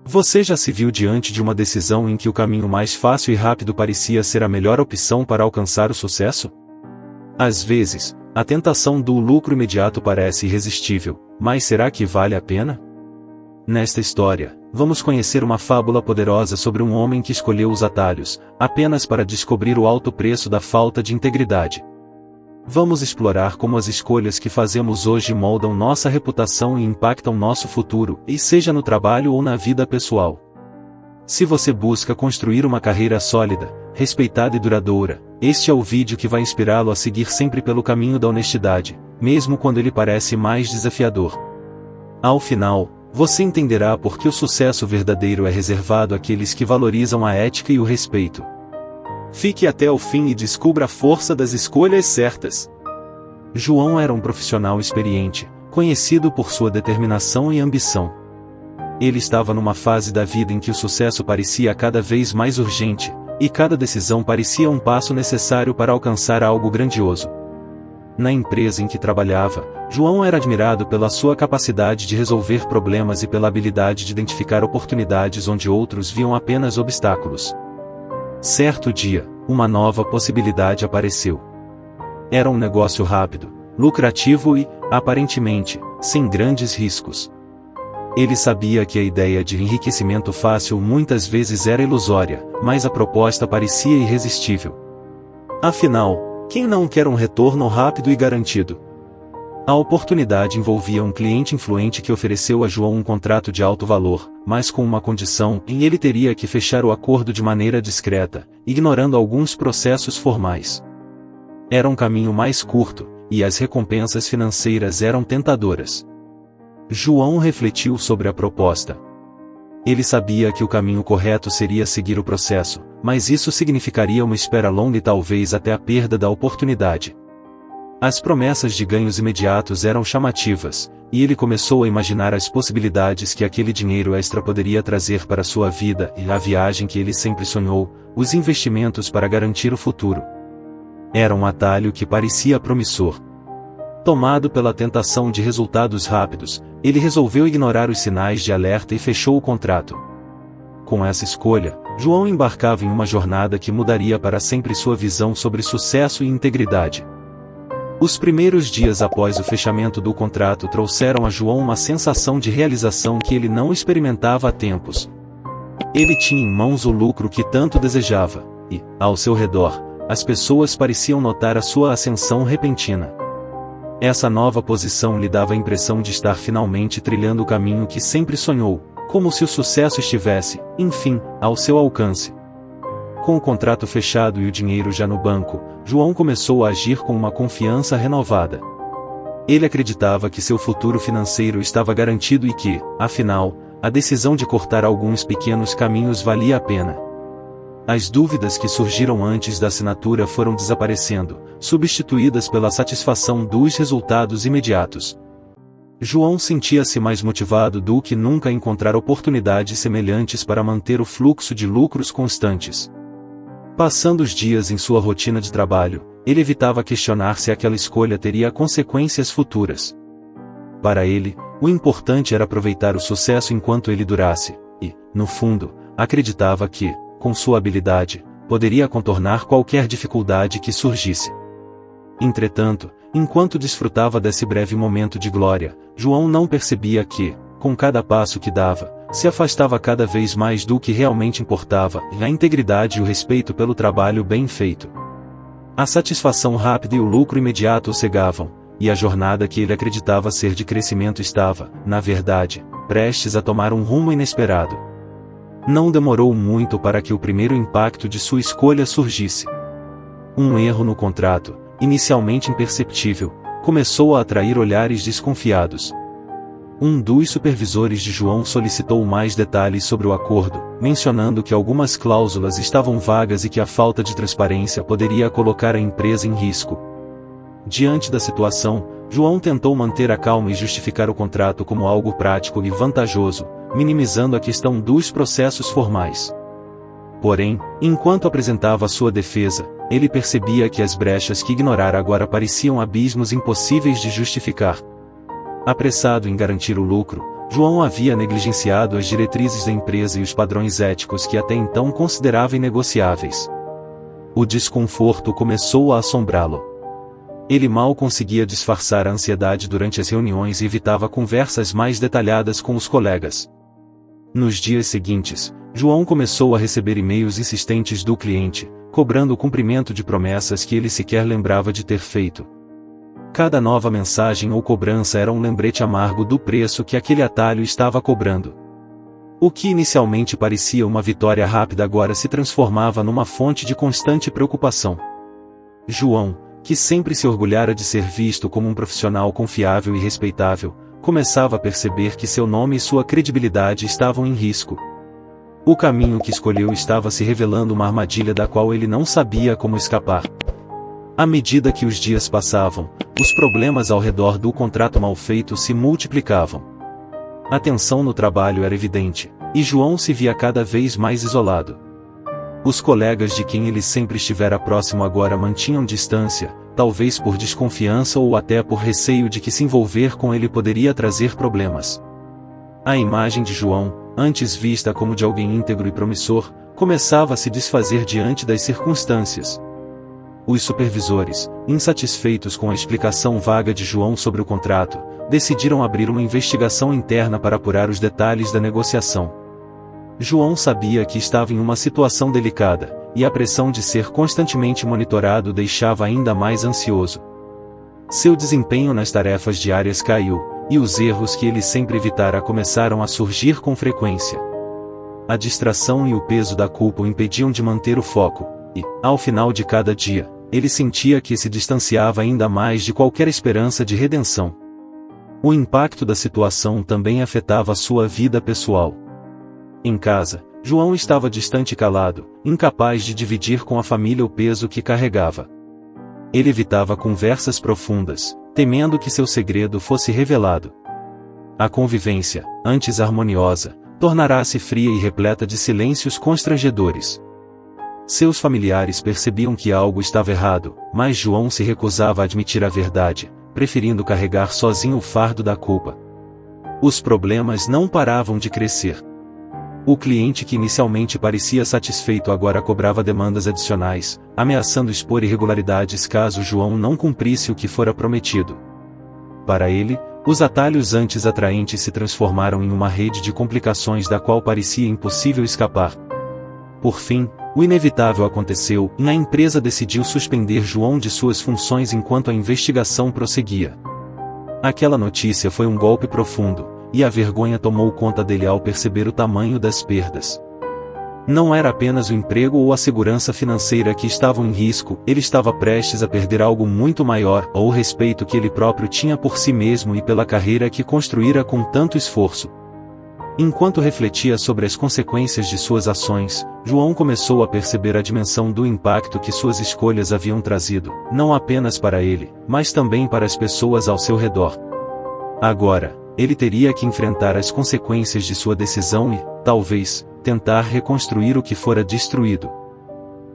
Você já se viu diante de uma decisão em que o caminho mais fácil e rápido parecia ser a melhor opção para alcançar o sucesso? Às vezes, a tentação do lucro imediato parece irresistível, mas será que vale a pena? Nesta história, vamos conhecer uma fábula poderosa sobre um homem que escolheu os atalhos, apenas para descobrir o alto preço da falta de integridade. Vamos explorar como as escolhas que fazemos hoje moldam nossa reputação e impactam nosso futuro, e seja no trabalho ou na vida pessoal. Se você busca construir uma carreira sólida, respeitada e duradoura, este é o vídeo que vai inspirá-lo a seguir sempre pelo caminho da honestidade, mesmo quando ele parece mais desafiador. Ao final, você entenderá por que o sucesso verdadeiro é reservado àqueles que valorizam a ética e o respeito. Fique até o fim e descubra a força das escolhas certas. João era um profissional experiente, conhecido por sua determinação e ambição. Ele estava numa fase da vida em que o sucesso parecia cada vez mais urgente, e cada decisão parecia um passo necessário para alcançar algo grandioso. Na empresa em que trabalhava, João era admirado pela sua capacidade de resolver problemas e pela habilidade de identificar oportunidades onde outros viam apenas obstáculos. Certo dia, uma nova possibilidade apareceu. Era um negócio rápido, lucrativo e, aparentemente, sem grandes riscos. Ele sabia que a ideia de enriquecimento fácil muitas vezes era ilusória, mas a proposta parecia irresistível. Afinal, quem não quer um retorno rápido e garantido? A oportunidade envolvia um cliente influente que ofereceu a João um contrato de alto valor, mas com uma condição: ele teria que fechar o acordo de maneira discreta, ignorando alguns processos formais. Era um caminho mais curto, e as recompensas financeiras eram tentadoras. João refletiu sobre a proposta. Ele sabia que o caminho correto seria seguir o processo, mas isso significaria uma espera longa e talvez até a perda da oportunidade. As promessas de ganhos imediatos eram chamativas, e ele começou a imaginar as possibilidades que aquele dinheiro extra poderia trazer para sua vida e a viagem que ele sempre sonhou, os investimentos para garantir o futuro. Era um atalho que parecia promissor. Tomado pela tentação de resultados rápidos, ele resolveu ignorar os sinais de alerta e fechou o contrato. Com essa escolha, João embarcava em uma jornada que mudaria para sempre sua visão sobre sucesso e integridade. Os primeiros dias após o fechamento do contrato trouxeram a João uma sensação de realização que ele não experimentava há tempos. Ele tinha em mãos o lucro que tanto desejava, e, ao seu redor, as pessoas pareciam notar a sua ascensão repentina. Essa nova posição lhe dava a impressão de estar finalmente trilhando o caminho que sempre sonhou, como se o sucesso estivesse, enfim, ao seu alcance. Com o contrato fechado e o dinheiro já no banco, João começou a agir com uma confiança renovada. Ele acreditava que seu futuro financeiro estava garantido e que, afinal, a decisão de cortar alguns pequenos caminhos valia a pena. As dúvidas que surgiram antes da assinatura foram desaparecendo, substituídas pela satisfação dos resultados imediatos. João sentia-se mais motivado do que nunca a encontrar oportunidades semelhantes para manter o fluxo de lucros constantes. Passando os dias em sua rotina de trabalho, ele evitava questionar se aquela escolha teria consequências futuras. Para ele, o importante era aproveitar o sucesso enquanto ele durasse, e, no fundo, acreditava que, com sua habilidade, poderia contornar qualquer dificuldade que surgisse. Entretanto, enquanto desfrutava desse breve momento de glória, João não percebia que, com cada passo que dava, se afastava cada vez mais do que realmente importava, a integridade e o respeito pelo trabalho bem feito. A satisfação rápida e o lucro imediato o cegavam, e a jornada que ele acreditava ser de crescimento estava, na verdade, prestes a tomar um rumo inesperado. Não demorou muito para que o primeiro impacto de sua escolha surgisse. Um erro no contrato, inicialmente imperceptível, começou a atrair olhares desconfiados. Um dos supervisores de João solicitou mais detalhes sobre o acordo, mencionando que algumas cláusulas estavam vagas e que a falta de transparência poderia colocar a empresa em risco. Diante da situação, João tentou manter a calma e justificar o contrato como algo prático e vantajoso, minimizando a questão dos processos formais. Porém, enquanto apresentava sua defesa, ele percebia que as brechas que ignorara agora pareciam abismos impossíveis de justificar. Apressado em garantir o lucro, João havia negligenciado as diretrizes da empresa e os padrões éticos que até então considerava inegociáveis. O desconforto começou a assombrá-lo. Ele mal conseguia disfarçar a ansiedade durante as reuniões e evitava conversas mais detalhadas com os colegas. Nos dias seguintes, João começou a receber e-mails insistentes do cliente, cobrando o cumprimento de promessas que ele sequer lembrava de ter feito. Cada nova mensagem ou cobrança era um lembrete amargo do preço que aquele atalho estava cobrando. O que inicialmente parecia uma vitória rápida agora se transformava numa fonte de constante preocupação. João, que sempre se orgulhara de ser visto como um profissional confiável e respeitável, começava a perceber que seu nome e sua credibilidade estavam em risco. O caminho que escolheu estava se revelando uma armadilha da qual ele não sabia como escapar. À medida que os dias passavam, os problemas ao redor do contrato mal feito se multiplicavam. A tensão no trabalho era evidente, e João se via cada vez mais isolado. Os colegas de quem ele sempre estivera próximo agora mantinham distância, talvez por desconfiança ou até por receio de que se envolver com ele poderia trazer problemas. A imagem de João, antes vista como de alguém íntegro e promissor, começava a se desfazer diante das circunstâncias. Os supervisores, insatisfeitos com a explicação vaga de João sobre o contrato, decidiram abrir uma investigação interna para apurar os detalhes da negociação. João sabia que estava em uma situação delicada, e a pressão de ser constantemente monitorado o deixava ainda mais ansioso. Seu desempenho nas tarefas diárias caiu, e os erros que ele sempre evitara começaram a surgir com frequência. A distração e o peso da culpa o impediam de manter o foco, e, ao final de cada dia, ele sentia que se distanciava ainda mais de qualquer esperança de redenção. O impacto da situação também afetava sua vida pessoal. Em casa, João estava distante e calado, incapaz de dividir com a família o peso que carregava. Ele evitava conversas profundas, temendo que seu segredo fosse revelado. A convivência, antes harmoniosa, tornará-se fria e repleta de silêncios constrangedores. Seus familiares percebiam que algo estava errado, mas João se recusava a admitir a verdade, preferindo carregar sozinho o fardo da culpa. Os problemas não paravam de crescer. O cliente que inicialmente parecia satisfeito agora cobrava demandas adicionais, ameaçando expor irregularidades caso João não cumprisse o que fora prometido. Para ele, os atalhos antes atraentes se transformaram em uma rede de complicações da qual parecia impossível escapar. Por fim, o inevitável aconteceu e a empresa decidiu suspender João de suas funções enquanto a investigação prosseguia. Aquela notícia foi um golpe profundo, e a vergonha tomou conta dele ao perceber o tamanho das perdas. Não era apenas o emprego ou a segurança financeira que estavam em risco, ele estava prestes a perder algo muito maior, o respeito que ele próprio tinha por si mesmo e pela carreira que construíra com tanto esforço. Enquanto refletia sobre as consequências de suas ações, João começou a perceber a dimensão do impacto que suas escolhas haviam trazido, não apenas para ele, mas também para as pessoas ao seu redor. Agora, ele teria que enfrentar as consequências de sua decisão e, talvez, tentar reconstruir o que fora destruído.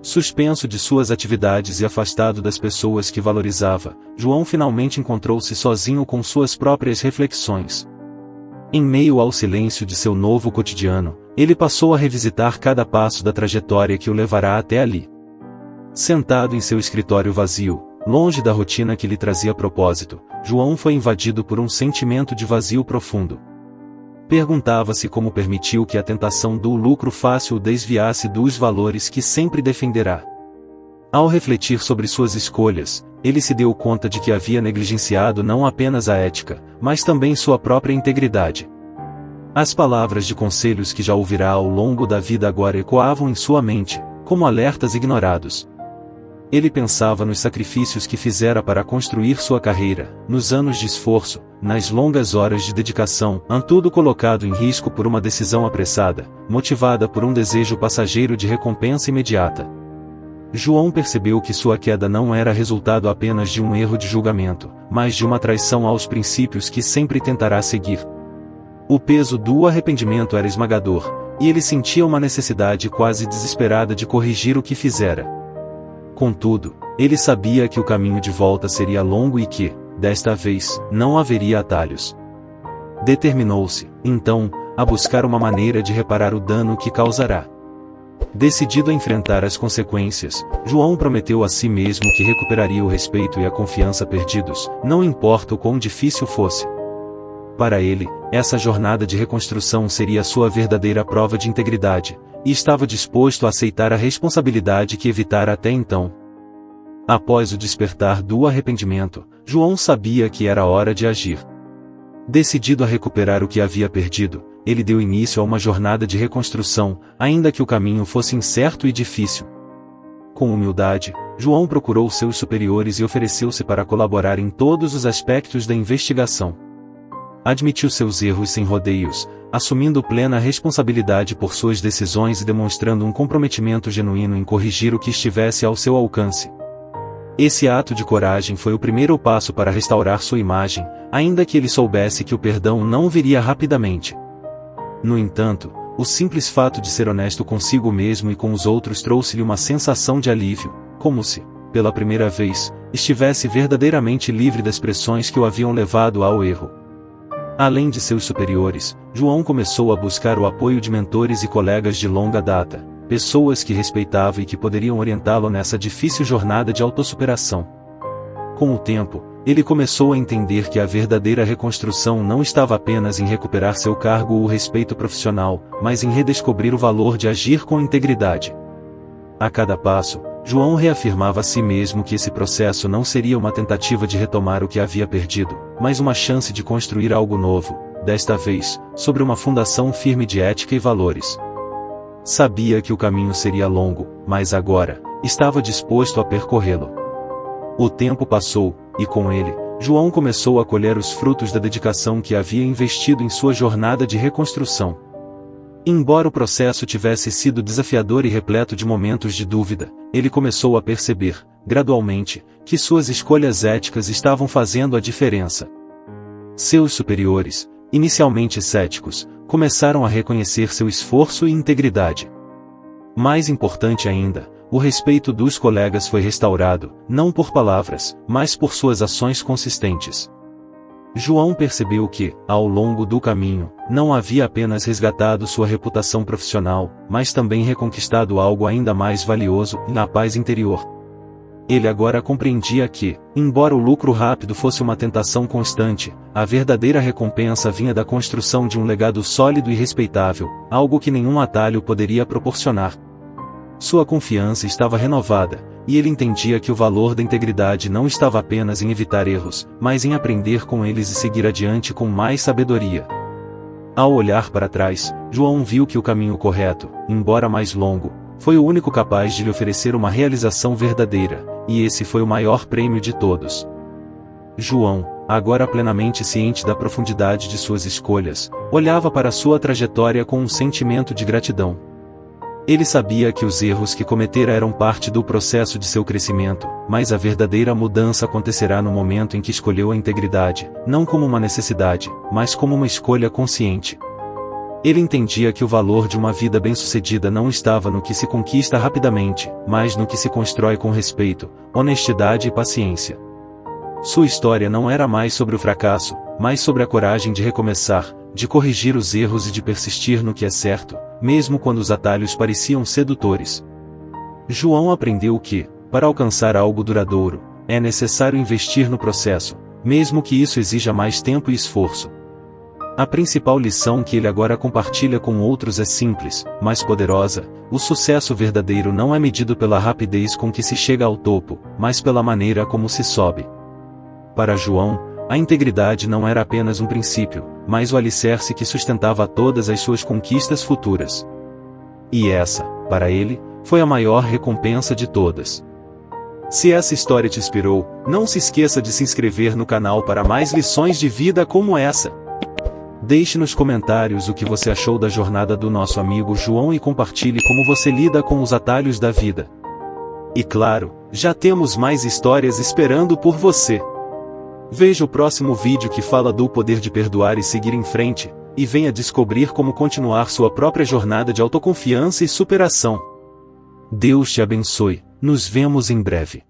Suspenso de suas atividades e afastado das pessoas que valorizava, João finalmente encontrou-se sozinho com suas próprias reflexões. Em meio ao silêncio de seu novo cotidiano, ele passou a revisitar cada passo da trajetória que o levará até ali. Sentado em seu escritório vazio, longe da rotina que lhe trazia propósito, João foi invadido por um sentimento de vazio profundo. Perguntava-se como permitiu que a tentação do lucro fácil o desviasse dos valores que sempre defenderá. Ao refletir sobre suas escolhas, ele se deu conta de que havia negligenciado não apenas a ética, mas também sua própria integridade. As palavras de conselhos que já ouvirá ao longo da vida agora ecoavam em sua mente, como alertas ignorados. Ele pensava nos sacrifícios que fizera para construir sua carreira, nos anos de esforço, nas longas horas de dedicação, tudo colocado em risco por uma decisão apressada, motivada por um desejo passageiro de recompensa imediata. João percebeu que sua queda não era resultado apenas de um erro de julgamento, mas de uma traição aos princípios que sempre tentará seguir. O peso do arrependimento era esmagador, e ele sentia uma necessidade quase desesperada de corrigir o que fizera. Contudo, ele sabia que o caminho de volta seria longo e que, desta vez, não haveria atalhos. Determinou-se, então, a buscar uma maneira de reparar o dano que causará. Decidido a enfrentar as consequências, João prometeu a si mesmo que recuperaria o respeito e a confiança perdidos, não importa o quão difícil fosse. Para ele, essa jornada de reconstrução seria sua verdadeira prova de integridade, e estava disposto a aceitar a responsabilidade que evitara até então. Após o despertar do arrependimento, João sabia que era hora de agir. Decidido a recuperar o que havia perdido, ele deu início a uma jornada de reconstrução, ainda que o caminho fosse incerto e difícil. Com humildade, João procurou seus superiores e ofereceu-se para colaborar em todos os aspectos da investigação. Admitiu seus erros sem rodeios, assumindo plena responsabilidade por suas decisões e demonstrando um comprometimento genuíno em corrigir o que estivesse ao seu alcance. Esse ato de coragem foi o primeiro passo para restaurar sua imagem, ainda que ele soubesse que o perdão não viria rapidamente. No entanto, o simples fato de ser honesto consigo mesmo e com os outros trouxe-lhe uma sensação de alívio, como se, pela primeira vez, estivesse verdadeiramente livre das pressões que o haviam levado ao erro. Além de seus superiores, João começou a buscar o apoio de mentores e colegas de longa data, pessoas que respeitava e que poderiam orientá-lo nessa difícil jornada de autossuperação. Com o tempo, ele começou a entender que a verdadeira reconstrução não estava apenas em recuperar seu cargo ou respeito profissional, mas em redescobrir o valor de agir com integridade. A cada passo, João reafirmava a si mesmo que esse processo não seria uma tentativa de retomar o que havia perdido, mas uma chance de construir algo novo, desta vez, sobre uma fundação firme de ética e valores. Sabia que o caminho seria longo, mas agora, estava disposto a percorrê-lo. O tempo passou, e com ele, João começou a colher os frutos da dedicação que havia investido em sua jornada de reconstrução. Embora o processo tivesse sido desafiador e repleto de momentos de dúvida, ele começou a perceber, gradualmente, que suas escolhas éticas estavam fazendo a diferença. Seus superiores, inicialmente céticos, começaram a reconhecer seu esforço e integridade. Mais importante ainda, o respeito dos colegas foi restaurado, não por palavras, mas por suas ações consistentes. João percebeu que, ao longo do caminho, não havia apenas resgatado sua reputação profissional, mas também reconquistado algo ainda mais valioso, a paz interior. Ele agora compreendia que, embora o lucro rápido fosse uma tentação constante, a verdadeira recompensa vinha da construção de um legado sólido e respeitável, algo que nenhum atalho poderia proporcionar. Sua confiança estava renovada, e ele entendia que o valor da integridade não estava apenas em evitar erros, mas em aprender com eles e seguir adiante com mais sabedoria. Ao olhar para trás, João viu que o caminho correto, embora mais longo, foi o único capaz de lhe oferecer uma realização verdadeira, e esse foi o maior prêmio de todos. João, agora plenamente ciente da profundidade de suas escolhas, olhava para sua trajetória com um sentimento de gratidão. Ele sabia que os erros que cometera eram parte do processo de seu crescimento, mas a verdadeira mudança acontecerá no momento em que escolheu a integridade, não como uma necessidade, mas como uma escolha consciente. Ele entendia que o valor de uma vida bem-sucedida não estava no que se conquista rapidamente, mas no que se constrói com respeito, honestidade e paciência. Sua história não era mais sobre o fracasso, mas sobre a coragem de recomeçar, de corrigir os erros e de persistir no que é certo, mesmo quando os atalhos pareciam sedutores. João aprendeu que, para alcançar algo duradouro, é necessário investir no processo, mesmo que isso exija mais tempo e esforço. A principal lição que ele agora compartilha com outros é simples, mas poderosa: o sucesso verdadeiro não é medido pela rapidez com que se chega ao topo, mas pela maneira como se sobe. Para João, a integridade não era apenas um princípio, mas o alicerce que sustentava todas as suas conquistas futuras. E essa, para ele, foi a maior recompensa de todas. Se essa história te inspirou, não se esqueça de se inscrever no canal para mais lições de vida como essa. Deixe nos comentários o que você achou da jornada do nosso amigo João e compartilhe como você lida com os atalhos da vida. E claro, já temos mais histórias esperando por você. Veja o próximo vídeo que fala do poder de perdoar e seguir em frente, e venha descobrir como continuar sua própria jornada de autoconfiança e superação. Deus te abençoe, nos vemos em breve.